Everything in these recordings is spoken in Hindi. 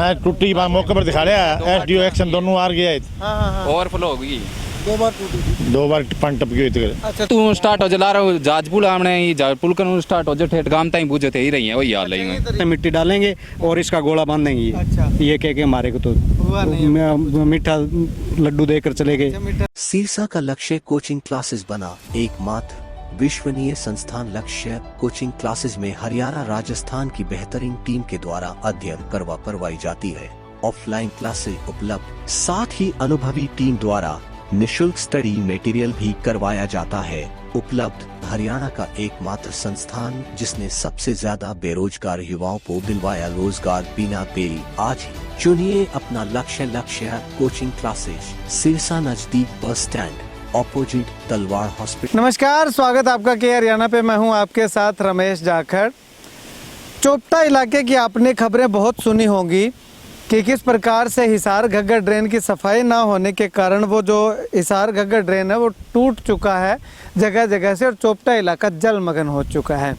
मैं टूटी मौके पर दिखा लिया, एसडीओ एक्शन दोनों आ गया। ओवरफ्लो हो गई, दो बार पानी टपकी हुई थी। अच्छा तू स्टार्ट हो जला रहा हूँ जहाज पुल आमने ही जहाज पुल कर स्टार्ट हो जो ठेठ गाम ताई बुझे थे ही रही है वही हाल है। मिट्टी डालेंगे और इसका गोला बांधेंगे। अच्छा। ये कह के हमारे को तो मीठा लड्डू देकर चले गए। सिरसा का लक्ष्य कोचिंग क्लासेस बना। एकमात्र विश्वसनीय संस्थान लक्ष्य कोचिंग क्लासेस में हरियाणा राजस्थान की बेहतरीन टीम के द्वारा अध्ययन करवाई जाती है। ऑफलाइन क्लासेस उपलब्ध, साथ ही अनुभवी टीम द्वारा निशुल्क स्टडी मटेरियल भी करवाया जाता है। उपलब्ध हरियाणा का एकमात्र संस्थान जिसने सबसे ज्यादा बेरोजगार युवाओं को दिलवाया रोजगार बिना देरी। आज ही चुनिए अपना लक्ष्य कोचिंग क्लासेस, सिरसा नजदीक बस स्टैंड, ऑपोजिट तलवार हॉस्पिटल। नमस्कार, स्वागत आपका के हरियाणा पे। मैं हूं आपके साथ रमेश जाखड़। चोपटा इलाके की आपने खबरें बहुत सुनी होंगी कि किस प्रकार से हिसार घग्गर ड्रेन की सफाई ना होने के कारण वो जो हिसार घग्गर ड्रेन है वो टूट चुका है जगह जगह से और चोपटा इलाका जलमग्न हो चुका है।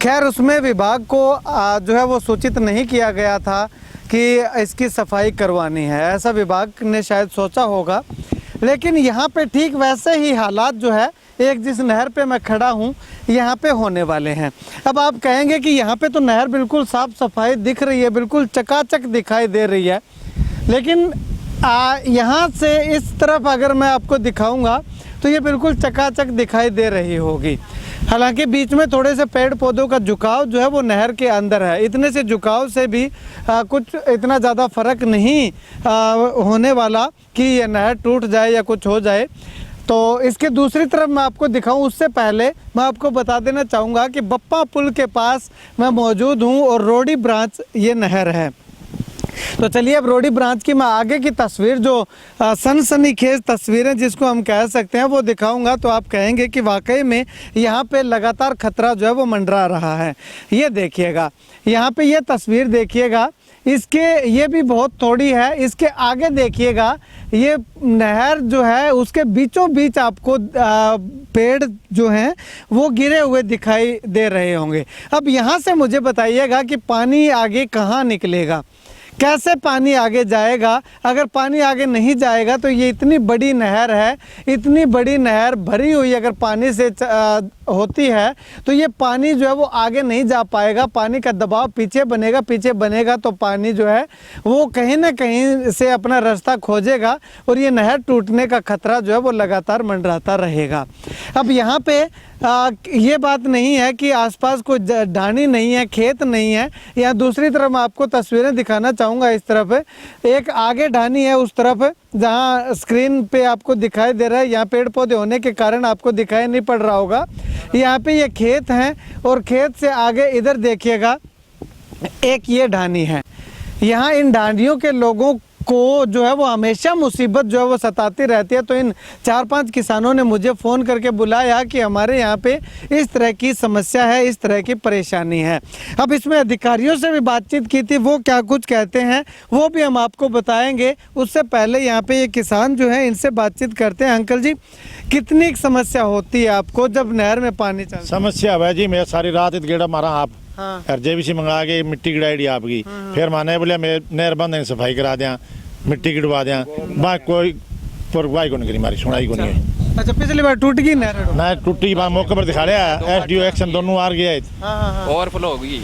खैर, उसमें विभाग को जो है वो सूचित नहीं किया गया था कि इसकी सफाई करवानी है, ऐसा विभाग ने शायद सोचा होगा। लेकिन यहाँ पे ठीक वैसे ही हालात जो है एक जिस नहर पे मैं खड़ा हूँ यहाँ पे होने वाले हैं। अब आप कहेंगे कि यहाँ पे तो नहर बिल्कुल साफ़ सफाई दिख रही है, बिल्कुल चकाचक दिखाई दे रही है, लेकिन यहाँ से इस तरफ अगर मैं आपको दिखाऊंगा तो ये बिल्कुल चकाचक दिखाई दे रही होगी। हालांकि बीच में थोड़े से पेड़ पौधों का झुकाव जो है वो नहर के अंदर है। इतने से झुकाव से भी कुछ इतना ज़्यादा फर्क नहीं होने वाला कि ये नहर टूट जाए या कुछ हो जाए। तो इसके दूसरी तरफ मैं आपको दिखाऊं उससे पहले मैं आपको बता देना चाहूँगा कि बप्पा पुल के पास मैं मौजूद हूँ और रोडी ब्रांच ये नहर है। तो चलिए अब रोडी ब्रांच की मैं आगे की तस्वीर जो सनसनीखेज तस्वीरें जिसको हम कह सकते हैं वो दिखाऊंगा, तो आप कहेंगे कि वाकई में यहाँ पे लगातार खतरा जो है वो मंडरा रहा है। ये देखिएगा, यहाँ पे ये तस्वीर देखिएगा, इसके ये भी बहुत थोड़ी है, इसके आगे देखिएगा ये नहर जो है उसके बीचों बीच आपको पेड़ जो हैं वो गिरे हुए दिखाई दे रहे होंगे। अब यहाँ से मुझे बताइएगा कि पानी आगे कहाँ निकलेगा, कैसे पानी आगे जाएगा? अगर पानी आगे नहीं जाएगा तो ये इतनी बड़ी नहर है, इतनी बड़ी नहर भरी हुई अगर पानी से होती है तो ये पानी जो है वो आगे नहीं जा पाएगा। पानी का दबाव पीछे बनेगा तो पानी जो है वो कहीं ना कहीं से अपना रास्ता खोजेगा और ये नहर टूटने का खतरा जो है वो लगातार मंडराता रहेगा। अब यहाँ पे ये बात नहीं है कि आसपास कोई ढानी नहीं है, खेत नहीं है। यहाँ दूसरी तरफ मैं आपको तस्वीरें दिखाना चाहूँगा। इस तरफ एक आगे ढानी है, उस तरफ जहाँ स्क्रीन पे आपको दिखाई दे रहा है, यहाँ पेड़ पौधे होने के कारण आपको दिखाई नहीं पड़ रहा होगा। यहाँ पे ये खेत हैं और खेत से आगे इधर देखिएगा एक ये ढानी है। यहाँ इन ढानियों के लोगों को जो है वो हमेशा मुसीबत जो है वो सताती रहती है। तो इन 4-5 किसानों ने मुझे फ़ोन करके बुलाया कि हमारे यहाँ पे इस तरह की समस्या है, इस तरह की परेशानी है। अब इसमें अधिकारियों से भी बातचीत की थी, वो क्या कुछ कहते हैं वो भी हम आपको बताएंगे। उससे पहले यहाँ पे ये किसान जो है इनसे बातचीत करते हैं। अंकल जी, कितनी समस्या होती है आपको जब नहर में पानी चलता है? समस्या है जी, मैं सारी रात गेड़ा मारा आप हाँ। जेबीसी मंगा के मिट्टी गिड़ाई आपकी, फिर माने बोले मैं नहर बंद सफाई करा दिया, मिट्टी गिड़वा दिया, कोई परवाही को नहीं करी, मारी सुनाई को नहीं। अच्छा, पिछली बार टूट गई नहर टूटी मौके पर दिखा लिया, एसडीओ एक्शन दोनों आ गया। ओवरफ्लो हो गई,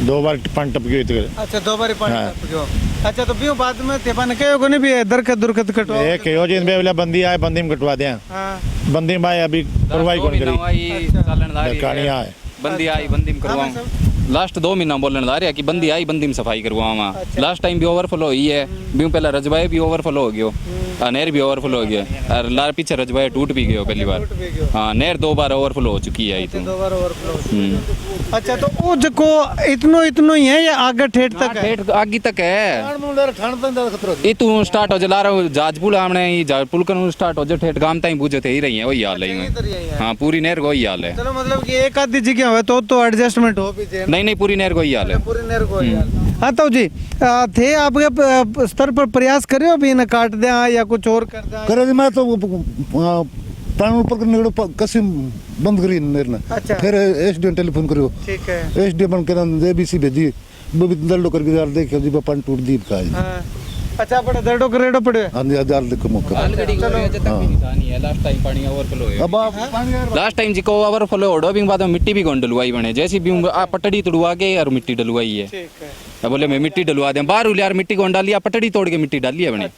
दो बार पानी टपकी हुई थी। अच्छा, 2 बार पानी टपकी। अच्छा, तो भी बाद में तेपन के को नहीं भी दरखत दुरखत कटवा ए कहो जी बोले बंदी आए, बंदी में कटवा दिया। हां, बंदी में आए, अभी परवाही को नहीं करी। कहानियां है बंदी आई बंदी में करवाऊं। लास्ट 2 महीना बोलने ला रहा है कि बंदी आई बंदी में सफाई करवावा। लास्ट टाइम भी ओवरफ्लो हुई है, भी पहले रजवाए भी ओवरफ्लो हो गयो, नहर भी ओवरफ्लो हो गया और लार पीछे रजवाए टूट भी गयो पहली बार। हाँ, नहर 2 बार ओवरफ्लो हो चुकी है। 2 बार ओवरफ्लो। अच्छा, तो वो जो इतनो ही है या आगे ठेठ तक है? ठेठ आगे तक है। ये तू स्टार्ट हो जला रहा हूँ जहाज पुल आमने ही जहाज पुल कर स्टार्ट हो जो ठेठ गाम ताई बुझे थे ही रही है वही हाल है। हाँ, पूरी नहर को वही हाल है। चलो, मतलब कि एक आधी जगह हुआ तो एडजस्टमेंट हो भी जाए। नहीं, पूरी नहर को ही हाल है। पूरी नहर को ही हाल। हाँ, तो जी थे आपके स्तर पर प्रयास करे हो भी न काट दें या कुछ और कर दें? करे मैं तो पानी ऊपर करने कसी बंद करी नेर ने। अच्छा। फिर एसडीएम टेलीफोन करो, ठीक है। एसडीएम के जेबीसी भेजी, दल्डो करके यार देखियो जी पानी टूट दी का जी हाँ। अच्छा बड़ा दर्डो करेडो पड़े हाँ जी हजार देखो मौका लास्ट टाइम पानी ओवरफ्लो है अब आप पानी लास्ट टाइम जिको ओवरफ्लो हो बिंग बाद में मिट्टी भी कौन डलवाई बने जैसी भी पटड़ी तोड़वा के और मिट्टी डलवाई है ठीक है अब बोले मैं मिट्टी डलवा दें बाहर यार मिट्टी कौन डाली पटड़ी तोड़ के मिट्टी डाली है बने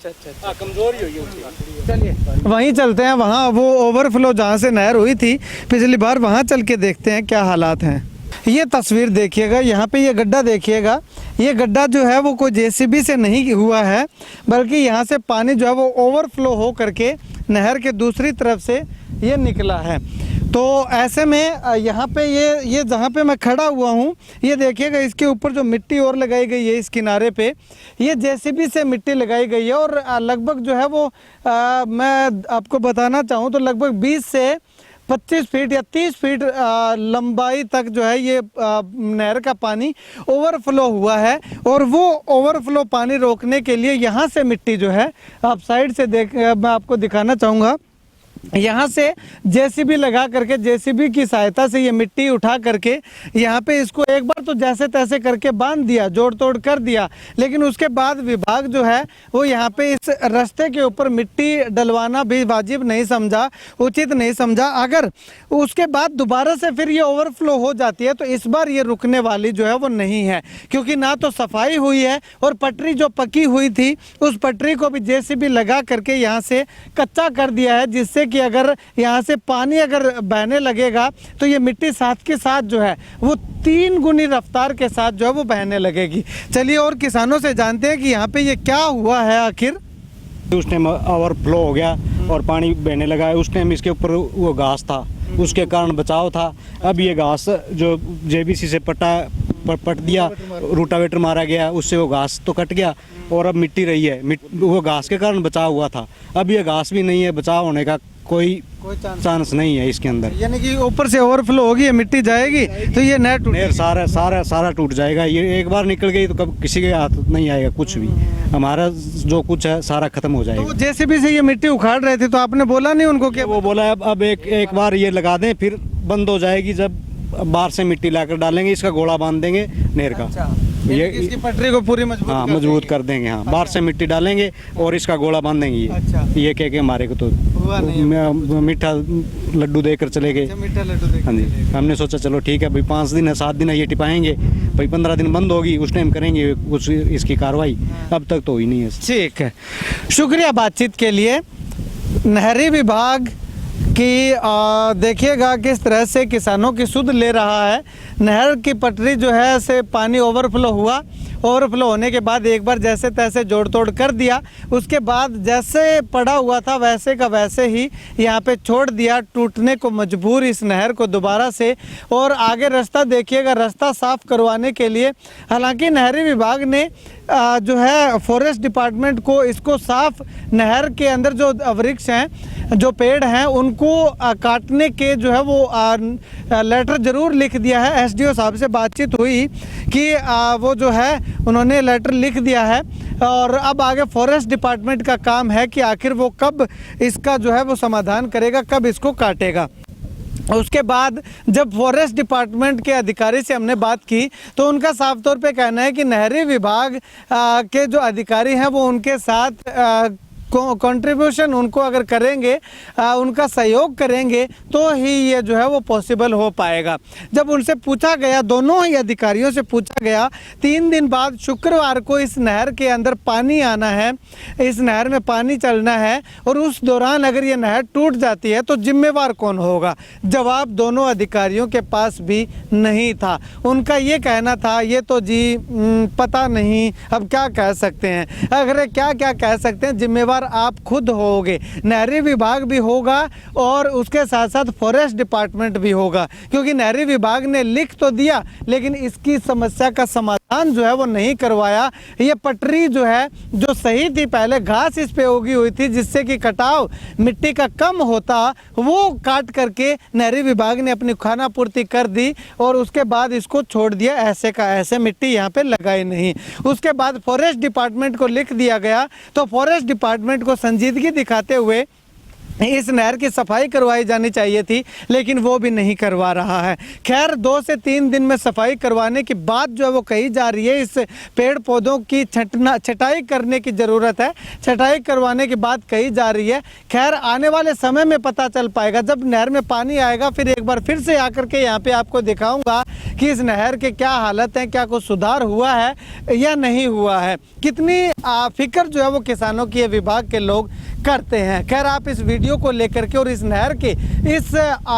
चलिए वहीं चलते हैं वहाँ वो ओवरफ्लो जहाँ से नहर हुई थी पिछली बार वहाँ चल के देखते हैं क्या हालात हैं। ये तस्वीर देखिएगा, यहाँ पे ये गड्ढा देखिएगा, ये गड्ढा जो है वो कोई जेसीबी से नहीं हुआ है बल्कि यहाँ से पानी जो है वो ओवरफ्लो हो करके नहर के दूसरी तरफ से ये निकला है। तो ऐसे में यहाँ पे ये जहाँ पे मैं खड़ा हुआ हूँ ये देखिएगा, इसके ऊपर जो मिट्टी और लगाई गई है इस किनारे पे ये जेसीबी से मिट्टी लगाई गई है और लगभग जो है वो मैं आपको बताना चाहूँ तो लगभग 20 से 25 फीट या 30 फीट लंबाई तक जो है ये नहर का पानी ओवरफ्लो हुआ है और वो ओवरफ्लो पानी रोकने के लिए यहाँ से मिट्टी जो है आप साइड से मैं आपको दिखाना चाहूँगा, यहाँ से जेसीबी लगा करके जेसीबी की सहायता से ये मिट्टी उठा करके यहाँ पे इसको एक बार तो जैसे तैसे करके बांध दिया, जोड़ तोड़ कर दिया, लेकिन उसके बाद विभाग जो है वो यहाँ पे इस रास्ते के ऊपर मिट्टी डलवाना भी वाजिब नहीं समझा, उचित नहीं समझा। अगर उसके बाद दोबारा से फिर ये ओवरफ्लो हो जाती है तो इस बार ये रुकने वाली जो है वो नहीं है, क्योंकि ना तो सफाई हुई है और पटरी जो पकी हुई थी उस पटरी को भी जेसीबी लगा करके यहाँ से कच्चा कर दिया है, जिससे कि अगर यहाँ से पानी अगर बहने लगेगा तो ये मिट्टी साथ के साथ जो है वो 3 गुनी रफ्तार के साथ जो है वो बहने लगेगी। चलिए और किसानों से जानते हैं कि यहाँ पे ये क्या हुआ है आखिर। उस टाइम ओवरफ्लो हो गया और पानी बहने लगा है, उस टाइम इसके ऊपर वो घास था उसके कारण बचाव था। अब ये घास जो जेबीसी से पट दिया, रूटावेटर मारा गया, उससे वो घास तो कट गया और अब मिट्टी रही है, वो घास के कारण बचाव हुआ था। अब ये घास भी नहीं है, बचाव होने का कोई चांस नहीं है इसके अंदर। यानी कि ऊपर से ओवरफ्लो होगी, मिट्टी जाएगी तो ये नहर सारा टूट जाएगा। ये एक बार निकल गई तो कब किसी के हाथ नहीं आएगा कुछ भी, हमारा जो कुछ है सारा खत्म हो जाएगा। तो जेसीबी से ये मिट्टी उखाड़ रहे थे तो आपने बोला नहीं उनको कि वो बोला अब एक बार ये लगा दें फिर बंद हो जाएगी, जब बाहर से मिट्टी लाकर डालेंगे इसका गोला बांध देंगे नहर का, ये इसकी पटरी को पूरी मजबूत कर देंगे। हाँ, बाहर से मिट्टी डालेंगे और इसका गोला बांध देंगे। अच्छा। ये कह के हमारे को तो मीठा लड्डू देकर चले गए। मीठा लड्डू देकर हाँ जी, हमने सोचा चलो ठीक है भाई 5 दिन है 7 दिन है ये टिपाएंगे भाई, 15 दिन बंद होगी उस टाइम करेंगे कुछ इसकी कार्रवाई। अब तक तो हुई नहीं है। ठीक है, शुक्रिया बातचीत के लिए। नहरी विभाग कि देखिएगा किस तरह से किसानों की सुध ले रहा है। नहर की पटरी जो है से पानी ओवरफ्लो हुआ, ओवरफ्लो होने के बाद एक बार जैसे तैसे जोड़ तोड़ कर दिया, उसके बाद जैसे पड़ा हुआ था वैसे का वैसे ही यहाँ पे छोड़ दिया, टूटने को मजबूर इस नहर को दोबारा से। और आगे रास्ता देखिएगा, रास्ता साफ करवाने के लिए हालांकि नहरी विभाग ने जो है फॉरेस्ट डिपार्टमेंट को इसको साफ नहर के अंदर जो वृक्ष हैं, जो पेड़ हैं, उनको काटने के जो है वो लेटर ज़रूर लिख दिया है। एसडीओ साहब से बातचीत हुई कि वो जो है उन्होंने लेटर लिख दिया है और अब आगे फॉरेस्ट डिपार्टमेंट का काम है कि आखिर वो कब इसका जो है वो समाधान करेगा, कब इसको काटेगा। उसके बाद जब फॉरेस्ट डिपार्टमेंट के अधिकारी से हमने बात की तो उनका साफ तौर पे कहना है कि नहरी विभाग के जो अधिकारी हैं वो उनके साथ कंट्रीब्यूशन उनको अगर करेंगे, उनका सहयोग करेंगे तो ही ये जो है वो पॉसिबल हो पाएगा। जब उनसे पूछा गया, दोनों ही अधिकारियों से पूछा गया, 3 दिन बाद शुक्रवार को इस नहर के अंदर पानी आना है, इस नहर में पानी चलना है और उस दौरान अगर ये नहर टूट जाती है तो जिम्मेवार कौन होगा? जवाब दोनों अधिकारियों के पास भी नहीं था। उनका ये कहना था ये तो जी पता नहीं, अब क्या कह सकते हैं, अगर क्या क्या कह सकते हैं, जिम्मेवार आप खुद होगे। नहरी विभाग भी होगा और उसके साथ साथ फॉरेस्ट डिपार्टमेंट भी होगा, क्योंकि नहरी विभाग ने लिख तो दिया लेकिन इसकी समस्या का समाधान जो है वो नहीं करवाया। ये पटरी जो है जो सही थी, पहले घास इस पे उगी हुई थी जिससे कि कटाव मिट्टी का कम होता, वो काट करके नहरी विभाग ने अपनी खाना पूर्ति कर दी और उसके बाद इसको छोड़ दिया ऐसे का ऐसे, मिट्टी यहाँ पे लगाई नहीं। उसके बाद फॉरेस्ट डिपार्टमेंट को लिख दिया गया तो फॉरेस्ट डिपार्टमेंट को संजीदगी दिखाते हुए इस नहर की सफाई करवाई जानी चाहिए थी, लेकिन वो भी नहीं करवा रहा है। खैर 2 से 3 दिन में सफाई करवाने की बात जो है वो कही जा रही है। इस पेड़ पौधों की छटाई करने की ज़रूरत है, छटाई करवाने की बात कही जा रही है। खैर आने वाले समय में पता चल पाएगा, जब नहर में पानी आएगा फिर एक बार फिर से आकर के यहाँ पे आपको दिखाऊंगा कि इस नहर के क्या हालत है, क्या कुछ सुधार हुआ है या नहीं हुआ है, कितनी फिक्र जो है वो किसानों की विभाग के लोग करते हैं। खैर आप इस वीडियो को लेकर के और इस नहर के इस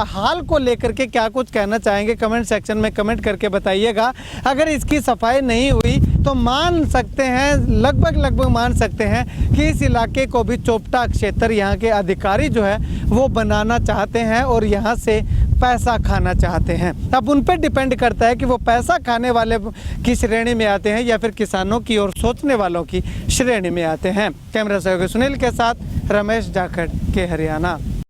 हाल को लेकर के क्या कुछ कहना चाहेंगे, कमेंट सेक्शन में कमेंट करके बताइएगा। अगर इसकी सफाई नहीं हुई तो मान सकते हैं, लगभग मान सकते हैं कि इस इलाके को भी चोपटा क्षेत्र यहाँ के अधिकारी जो है वो बनाना चाहते हैं और यहाँ से पैसा खाना चाहते हैं। अब उन पर डिपेंड करता है कि वो पैसा खाने वाले की श्रेणी में आते हैं या फिर किसानों की और सोचने वालों की श्रेणी में आते हैं। कैमरा सहयोगी सुनील के साथ रमेश जाखड़ के हरियाणा।